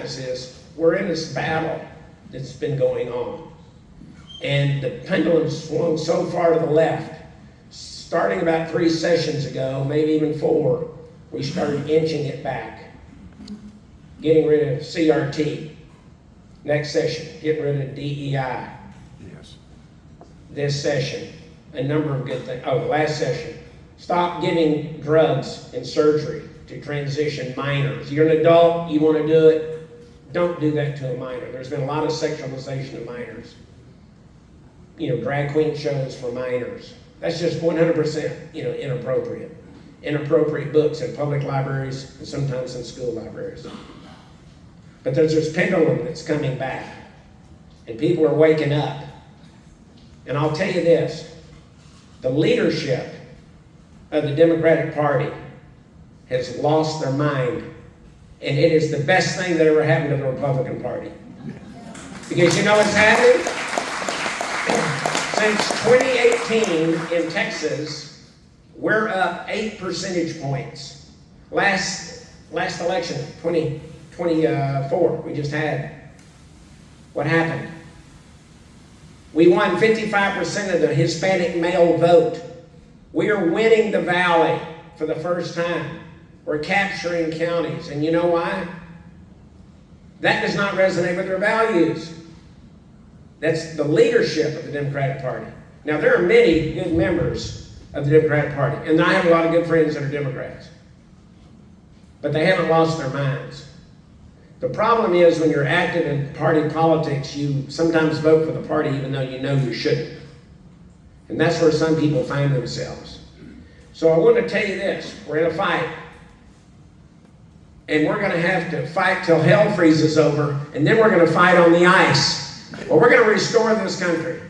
happens is we're in this battle that's been going on. And the pendulum swung so far to the left, starting about 3 sessions ago, maybe even 4, we started inching it back. Getting rid of CRT. Next session, getting rid of DEI. Yes. This session, a number of good things. Oh, last session, stop giving drugs and surgery to transition minors. You're an adult, you want to do it, don't do that to a minor. There's been a lot of sexualization of minors. You know, drag queen shows for minors. That's just 100%, inappropriate. Inappropriate books in public libraries and sometimes in school libraries. But there's this pendulum that's coming back, and people are waking up. And I'll tell you this, the leadership of the Democratic Party has lost their mind, and it is the best thing that ever happened to the Republican Party. Because you know what's happening? Since 2018 in Texas, we're up 8 percentage points. Last election, 2024, we just had. What happened? We won 55% of the Hispanic male vote. We are winning the valley for the first time. We're capturing counties, and you know why? That does not resonate with their values. That's the leadership of the Democratic Party. Now, there are many good members of the Democratic Party, and I have a lot of good friends that are Democrats. But they haven't lost their minds. The problem is when you're active in party politics, you sometimes vote for the party even though you know you shouldn't. And that's where some people find themselves. So I want to tell you this, we're in a fight. And we're going to have to fight till hell freezes over, and then we're going to fight on the ice. Well, we're going to restore this country.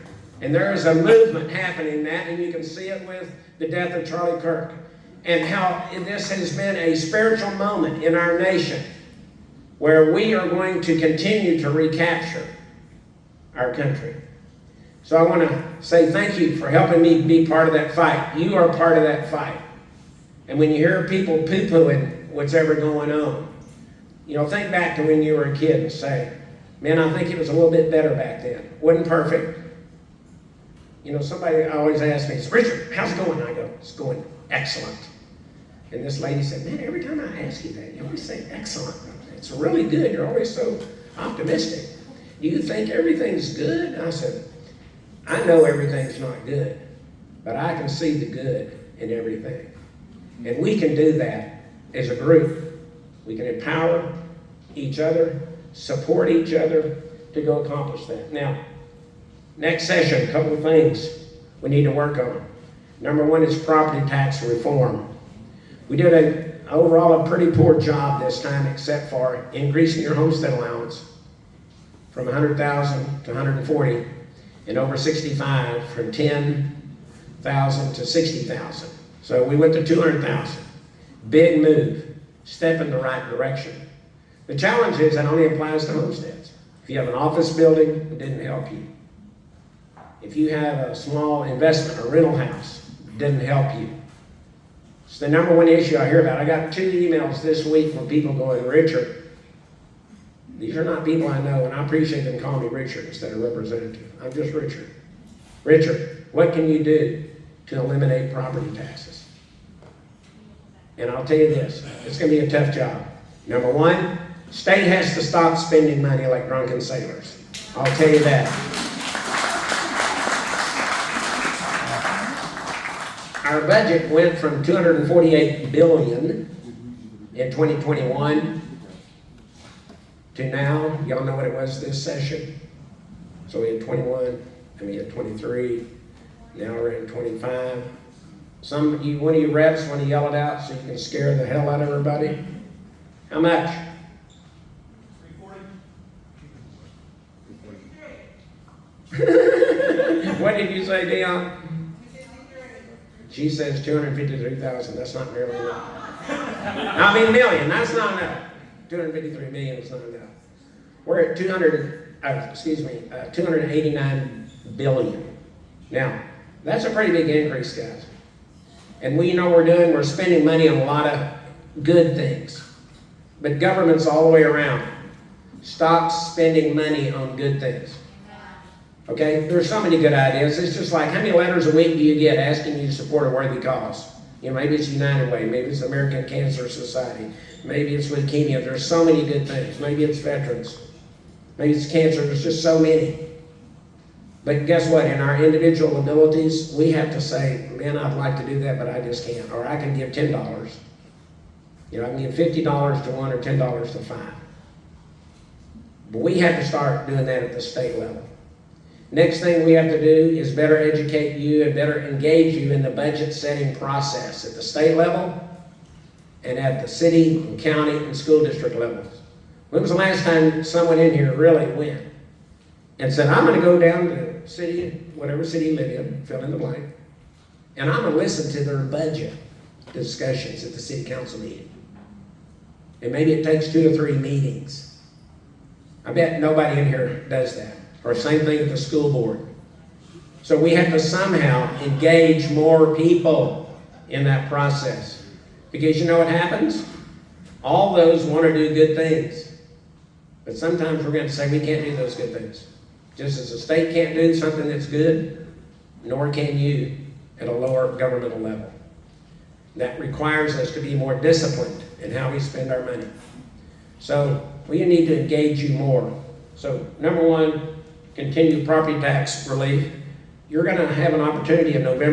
And there is a movement happening that, and you can see it with the death of Charlie Kirk, and how this has been a spiritual moment in our nation where we are going to continue to recapture our country. So I want to say thank you for helping me be part of that fight. You are part of that fight. And when you hear people poo-pooing what's ever going on, think back to when you were a kid and say, man, I think it was a little bit better back then. Wasn't perfect. Somebody always asks me, Richard, how's it going? I go, it's going excellent. And this lady said, man, every time I ask you that, you always say excellent. It's really good. You're always so optimistic. Do you think everything's good? And I said, I know everything's not good, but I can see the good in everything. And we can do that as a group. We can empower each other, support each other to go accomplish that. Now, next session, a couple of things we need to work on. Number one is property tax reform. We did overall a pretty poor job this time, except for increasing your homestead allowance from $100,000 to $140,000, and over 65 from $10,000 to $60,000. So we went to $200,000. Big move, step in the right direction. The challenge is that only applies to homesteads. If you have an office building, it didn't help you. If you have a small investment or rental house, it didn't help you. It's the number one issue I hear about. I got 2 emails this week from people going, Richard, these are not people I know, and I appreciate them calling me Richard instead of representative. I'm just Richard. Richard, what can you do to eliminate property taxes? And I'll tell you this, it's going to be a tough job. Number one, state has to stop spending money like drunken sailors. I'll tell you that. Our budget went from $248 billion in 2021 to now, y'all know what it was this session? So we had 21, and we had 23, now we're in 25. One of you reps want to yell it out so you can scare the hell out of everybody? How much? 340. What did you say, Dion? She says 253,000. That's not nearly enough. I mean million. That's not enough. 253 million is not enough. We're at 289 billion. Now, that's a pretty big increase, guys. And we're spending money on a lot of good things. But government's all the way around. Stop spending money on good things. Okay? There's so many good ideas. It's just like, how many letters a week do you get asking you to support a worthy cause? You know, maybe it's United Way, maybe it's American Cancer Society, maybe it's leukemia. There's so many good things. Maybe it's veterans. Maybe it's cancer. There's just so many. But guess what? In our individual abilities, we have to say, man, I'd like to do that, but I just can't. Or I can give $10. You know, I can give $50 to one or $10 to five. But we have to start doing that at the state level. Next thing we have to do is better educate you and better engage you in the budget setting process at the state level and at the city and county and school district levels. When was the last time someone in here really went and said, I'm going to go down to city, whatever city you live in, fill in the blank, and I'm going to listen to their budget discussions at the city council meeting. And maybe it takes 2 or 3 meetings. I bet nobody in here does that. Or same thing at the school board. So we have to somehow engage more people in that process. Because you know what happens? All those want to do good things. But sometimes we're going to say we can't do those good things. Just as the state can't do something that's good, nor can you at a lower governmental level. That requires us to be more disciplined in how we spend our money. So we need to engage you more. So number one, continue property tax relief. You're going to have an opportunity in November